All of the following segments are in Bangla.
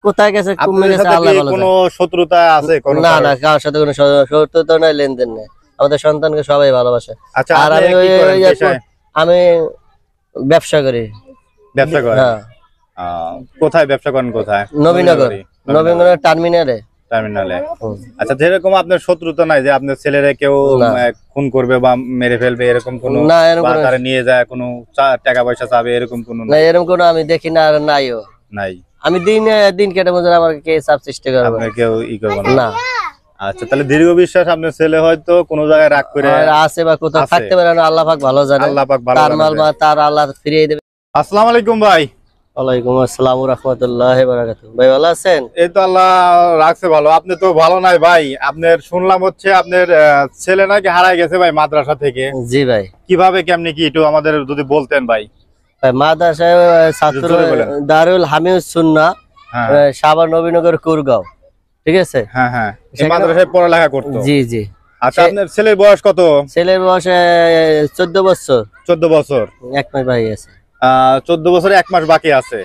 কোথায় গেছে কমে গেছে আল্লাহ ভালো জানে। কোনো শত্রুতা আছে? কোনো না না, কারোর সাথে কোনো শত্রুতা নাই, লেনদেন নেই। আমাদের সন্তানকে সবাই ভালোবাসে। আচ্ছা, আর আমি আমি ব্যবসা করি। ব্যবসা করেন? হ্যাঁ। কোথায় ব্যবসা করেন? কোথায়? নবীনগর টার্মিনালে। আচ্ছা, যেরকম আপনার শত্রুতা নাই যে আপনার ছেলেরা কেউ খুন করবে বা মেরে ফেলবে এরকম কোনো, না এরকম বা তারা নিয়ে যায় কোনো টাকা পয়সা চাবে এরকম কোনো? না, এরকম কোনো আমি দেখি না, আর নাইও নাই। আমি দিন কেটে মধ্যে আমাকে কে চাপ সৃষ্টি করবে? আপনি কেউ ই করবে না। আচ্ছা, তাহলে দীর্ঘ বিশ্বাস আপনার ছেলে হয়তো কোনো জায়গায় রাগ করে আছে বা কোথাও থাকতে পারে না, আল্লাহ পাক ভালো জানে। আল্লাহ পাক ভালো তার মাল বা তার আল্লাহ ফিরিয়ে দেবে। আসসালামু আলাইকুম ভাই। ওয়ালাইকুম আসসালাম ওয়া রাহমাতুল্লাহি ওয়া বারাকাতুহু। ভাই ভালো আছেন? এই তো আল্লাহ রাখছে ভালো। আপনি তো ভালো নাই ভাই। আপনার শুনলাম হচ্ছে আপনার ছেলে নাকি হারায় গেছে ভাই মাদ্রাসা থেকে। জি ভাই। কিভাবে কেমনে কি একটু আমাদের যদি বলতেন ভাই। মাদ্রাসায় ছাত্র দারুল হামিউস সুন্নাহ, সাভার নবীনগর কুরগাঁও। ঠিক আছে? হ্যাঁ হ্যাঁ, এই মাদ্রাসায় পড়ালেখা করতো? জি জি। আচ্ছা, আপনার ছেলের বয়স কত? ছেলের বয়স 14 বছর। 14 বছর, 1 মাস বাকি আছে। 14 বছরে 1 মাস বাকি আছে,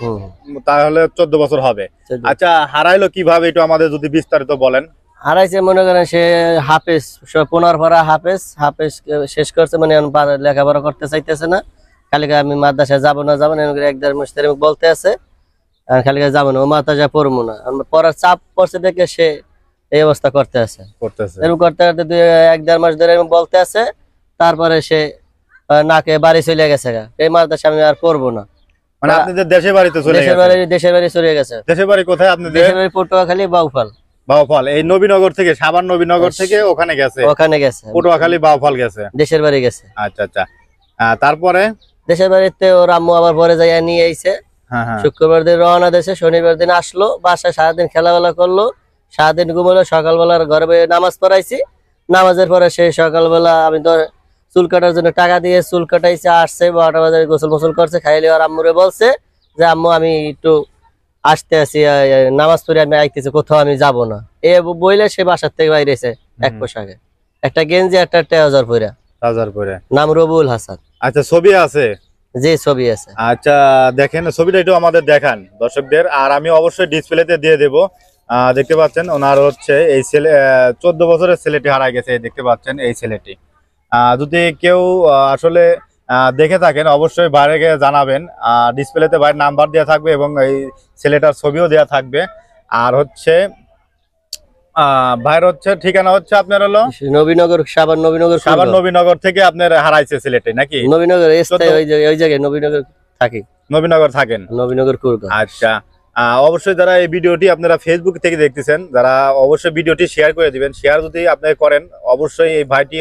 তাহলে 14 বছর হবে। আচ্ছা, হারাইলো কিভাবে একটু আমাদের যদি বিস্তারিত বলেন। হারাইছে মনে করেন সে হাফেজ, 15 পড়া হাফেজ শেষ করছে, মানে লেখাপড়া করতে চাইতেছে না। খালি আমি মাদ্রাসায় যাবো না 1-1.5 মাস ধরে বলতে আছে, আর খালি যাবো না, ও মাদ্রাসায় পড়বো না। পড়ার চাপ পড়ছে দেখে সে এই অবস্থা করতে আছে। এরকম করতে করতে 1-1.5 মাস ধরে বলতে আছে। তারপরে সে নাকে বাড়ি চলে গেছে, এই মাদ্রাসা আমি আর পড়বো না। মানে আপনাদের দেশের বাড়িতে চলে গেছে? দেশের বাড়ি চলে গেছে। দেশের বাড়ি কোথায় আপনাদের? দেশের বাড়ি পটুয়াখালী বাউফল। বাউফল, এই নবীনগর থেকে, সাভার নবীনগর থেকে ওখানে গেছে? ওখানে গেছে, পটুয়াখালী বাউফল গেছে, দেশের বাড়ি গেছে। আচ্ছা আচ্ছা। তারপরে দেশের বাড়িতে ওর আম্মু আবার পরে যাইয়া নিয়ে আইছে। শুক্রবার দিন রওনা দিয়েছে, শনিবার দিন আসলো। বাসায় সারাদিন খেলাবেলা করলো, সারাদিন ঘুমলো। সকালবেলার ঘরে নামাজ পড়াইছি। নামাজের পরে সে সকালবেলা আমি তো চুল কাটার জন্য টাকা দিয়ে চুল কাটাইছে, আসছে 12টা বাজারে, গোসল মোসল করছে, খাইলে আর আম্মুরে বলছে যে আম্মু আমি একটু আসতে আছি, নামাজ পড়ে আমি আইতেছি, কোথাও আমি যাব না। এ বইলে সে বাসার থেকে বাইরেছে এক পোশাকে, একটা গেঞ্জি একটা ট্রাউজার পরে, নাম রবুল হাসান। আচ্ছা, ছবি আছে? জি, ছবি আছে। আচ্ছা, দেখেন ছবিটা একটু আমাদের দেখান দর্শকদের, আর আমি অবশ্যই ডিসপ্লেতে দিয়ে দেব। দেখতে পাচ্ছেন ওনার হচ্ছে এই ছেলে, 14 বছরের ছেলেটি হারায় গেছে। দেখতে পাচ্ছেন এই ছেলেটি, যদি কেউ আসলে দেখে থাকেন অবশ্যই বাইরে গিয়ে জানাবেন। ডিসপ্লেতে বাইরের নাম্বার দেওয়া থাকবে এবং এই ছেলেটার ছবিও দেওয়া থাকবে। আর হচ্ছে ভাইয়ের হচ্ছে ঠিকানা হচ্ছে আপনার হলো নবীনগর, সাভার নবীনগর থেকে আপনার হারাইছে ছেলেটি নাকি? নবীনগর ওই জায়গায় নবীনগর থাকেন, নবীনগর কুরগাঁও। আচ্ছা, অবশ্যই যারা এই ভিডিওটি আপনারা ফেসবুক থেকে দেখতেছেন, যারা অবশ্যই ভিডিওটি শেয়ার করে দিবেন। শেয়ার যদি আপনি করেন অবশ্যই এই ভাইটি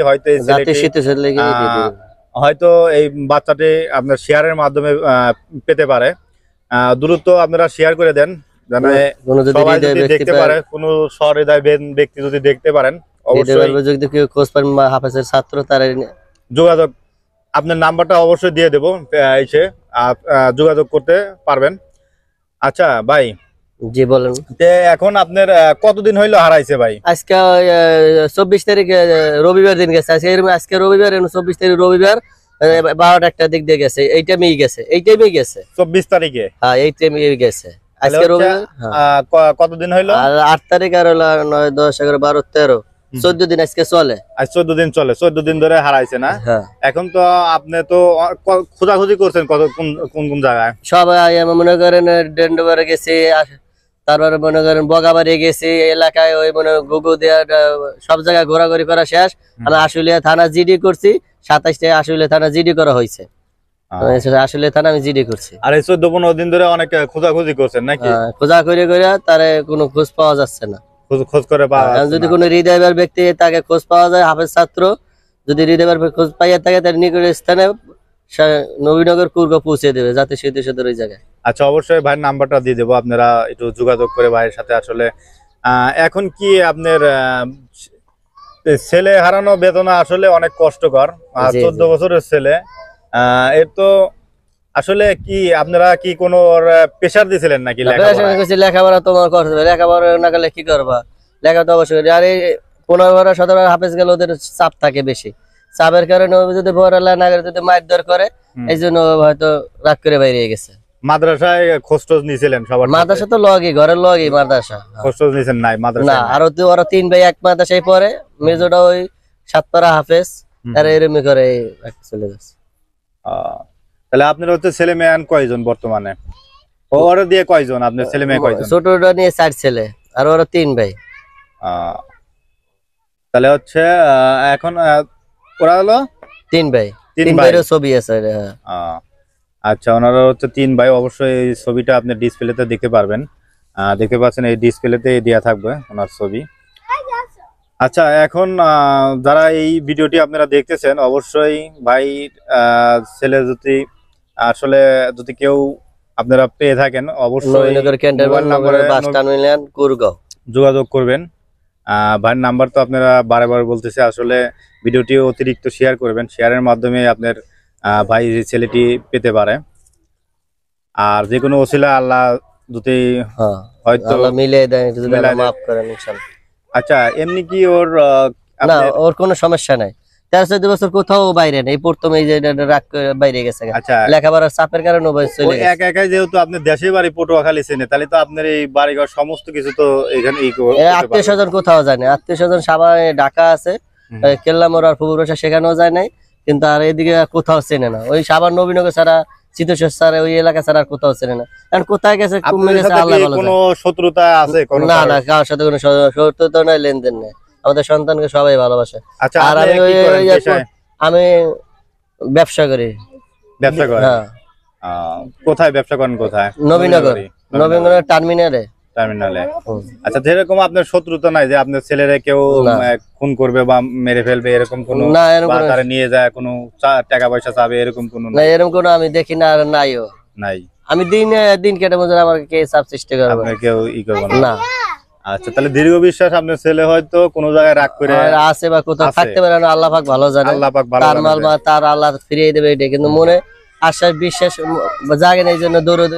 হয়তো এই বাচ্চাটি আপনার শেয়ারের মাধ্যমে পেতে পারে। দ্রুত আপনারা শেয়ার করে দেন, সবাই যদি দেখতে পারে, কোনো সহৃদয় ব্যক্তি যদি দেখতে পারেন অবশ্যই হাফেজের ছাত্র তার যোগাযোগ, আপনার নাম্বারটা অবশ্যই দিয়ে দেবো, এসে যোগাযোগ করতে পারবেন। আচ্ছা ভাই, জি বলেন। এখন আপনার কতদিন হইলো হারাইছে ভাই? আজকে 24 তারিখ রবিবার দিন গেছে। আজকে রবিবার, 24 তারিখ রবিবার 12টা দিক দিয়ে গেছে। এই টাইমেই গেছে 24 তারিখে। হ্যাঁ, এই টাইমেই গেছে। আজকে রবিবার। কতদিন হইলো? 8 তারিখ আর 9, 10, 11, 12, 13, 14 দিন আজকে চলে। আজ 14 দিন চলে, 14 দিন ধরে হারাইছে না? এখন তো আপনি তো খোঁজাখুঁজি করছেন কোন জায়গায়? সবাই মনে করেন ডেন্ডোবারে গেছি, তারপরে মনে করেন বগাবাড়ি গেছি, এলাকায় ওই মনে গুগু দেওয়া সব জায়গায় ঘোরাঘুরি করা শেষ। আমি আশুলিয়া থানা জিডি করছি, 27 আশুলিয়া থানা জিডি করা হয়েছে। আশুলিয়া থানা আমি জিডি করছি। আর এই 14-15 দিন ধরে অনেক খোঁজাখুঁজি করছেন নাকি? খোঁজাখুঁজি করে তারে কোনো খোঁজ পাওয়া যাচ্ছে না। খোঁজ করে যদি কোনো হৃদয়ের ব্যক্তি তাকে খোঁজ পাওয়া যায়, হাফেজ ছাত্র যদি হৃদয়ের খোঁজ পাইয়া থাকে, তার নিকট স্থানে নবীনগর কুরগাঁও পৌঁছে দেবে, যাতে সে ওই জায়গায়। আচ্ছা, অবশ্যই ভাইয়ের নাম্বারটা দিয়ে দেবো, আপনারা একটু যোগাযোগ করে ভাইয়ের সাথে। আসলে এখন কি আপনার ছেলে হারানো বেদনা আসলে অনেক কষ্টকর। 14 বছরের ছেলে, এর তো আসলে কি আপনারা কি কোনো প্রেশার দিয়েছিলেন নাকি? লেখাপড়া তোমার করতে হবে, লেখাপড়া না করলে কি করবা? লেখা তো অবশ্যই। আর এই 15-17 হাফেজ গেলে ওদের চাপ থাকে বেশি, চাপের কারণে যদি পড়ালেখা না করে যদি মারধর করে, এই জন্য হয়তো রাগ করে বাইরে গেছে। মাদ্রাসায় খোঁজ নিয়েছিলেন সবার সাথে? মাদ্রাসা তো লগই, ঘরের লগই মাদ্রাসা। খোঁজ নিয়েছেন? নাই মাদ্রাসা না, আরো তো ওরা 3 ভাই এক মাদ্রাসায় পড়ে, মেজোটা ওই সাতপাড়া হাফেজ, আর এরমি করে চলে যাচ্ছে। তাহলে আপনার হচ্ছে ছেলে মেয়ে কয়জন বর্তমানে? ওরা দিয়ে কয়জন আপনার ছেলে মেয়ে কয়জন? ছোটটা নিয়ে 4 ছেলে, আর ওরা 3 ভাই। তাহলে হচ্ছে এখন ওরা হলো 3 ভাই, 3 3 ভাই। ভাইয়ের ছবি আছে। আচ্ছা, ওনারা হচ্ছে 3 ভাই। অবশ্যই এই ছবিটা আপনি ডিসপ্লেতে দেখতে পারবেন, দেখতে পাচ্ছেন এই ডিসপ্লেতে দেওয়া থাকবে ওনার ছবি। আচ্ছা, এখন যারা এই ভিডিওটি আপনারা দেখতেছেন, অবশ্যই ভাই ছেলে যদি আসলে যদি কেউ আপনারা পেয়ে থাকেন, অবশ্যই যোগাযোগ করবেন। ভাইয়ের নাম্বার তো আপনারা বারবার বলতেছে, আসলে ভিডিওটি অতিরিক্ত শেয়ার করবেন, শেয়ারের মাধ্যমে আপনার ভাই ছেলেটি পেতে পারে। আর যে কোনো ওসিলা আল্লাহ যদি হয়তো মিলিয়ে দেয়, যদি মাফ করেন ইনশাআল্লাহ। আচ্ছা, এমনি কি ওর না, ওর কোনো সমস্যা নাই। 13-14 বছর কোথাও বাইরে নেই, প্রথম এই যে রাগ বাইরে গেছে। আচ্ছা, লেখাপড়ার চাপের কারণে একা একাই যেহেতু আপনি দেশের বাড়ি পটুয়াখালী চেনে, তাহলে তো আপনার এই বাড়িঘর সমস্ত কিছু তো এখানে আত্মীয় স্বজন কোথাও যায় না। আত্মীয় স্বজন সবাই ঢাকা আছে, কেল্লা মোড় আর ফুবুর বাসা সেখানেও যায় নাই, কিন্তু আর এদিকে কোথাও চেনে না। ওই সাবান নবীনগর ছাড়া, চিতোষের ছাড়া, ওই এলাকা ছাড়া আর কোথাও চেনে না। কারণ কোথায় গেছে, কমে গেছে, আল্লাহ ভালো জানে। কোনো শত্রুতা আছে? না না, কারোর সাথে কোনো শত্রুতা নাই, লেনদেন নেই। আমাদের সন্তানকে সবাই ভালোবাসে। আচ্ছা, আর আমি ব্যবসা করি। ব্যবসা করেন? কোথায় ব্যবসা করেন? কোথায়? নবীনগর টার্মিনালে। আচ্ছা, যেরকম আপনার শত্রুতা নাই যে আপনার ছেলেরা কেউ খুন করবে বা মেরে ফেলবে, এরকম কোনো নিয়ে যায় কোনো টাকা পয়সা চাবে, এরকম কোনো না? এরকম কোনো আমি দেখি না, আর নাইও নাই। আমি দিন কেটে মধ্যে আমার কে চাপ সৃষ্টি করবে, কেউ করবে না। আচ্ছা, তাহলে দীর্ঘ বিশ্বাস আপনার ছেলে হয়তো কোনো জায়গায় রাগ করে আছে বা কোথাও থাকতে পারে না, আল্লাহ পাক ভালো জানে। আল্লাহ পাক ভালো তার মাল তার আল্লাহ ফিরিয়ে দেবে, এটা কিন্তু মনে আশ্বাস বিশ্বাস জাগে না, এই জন্য দৌড়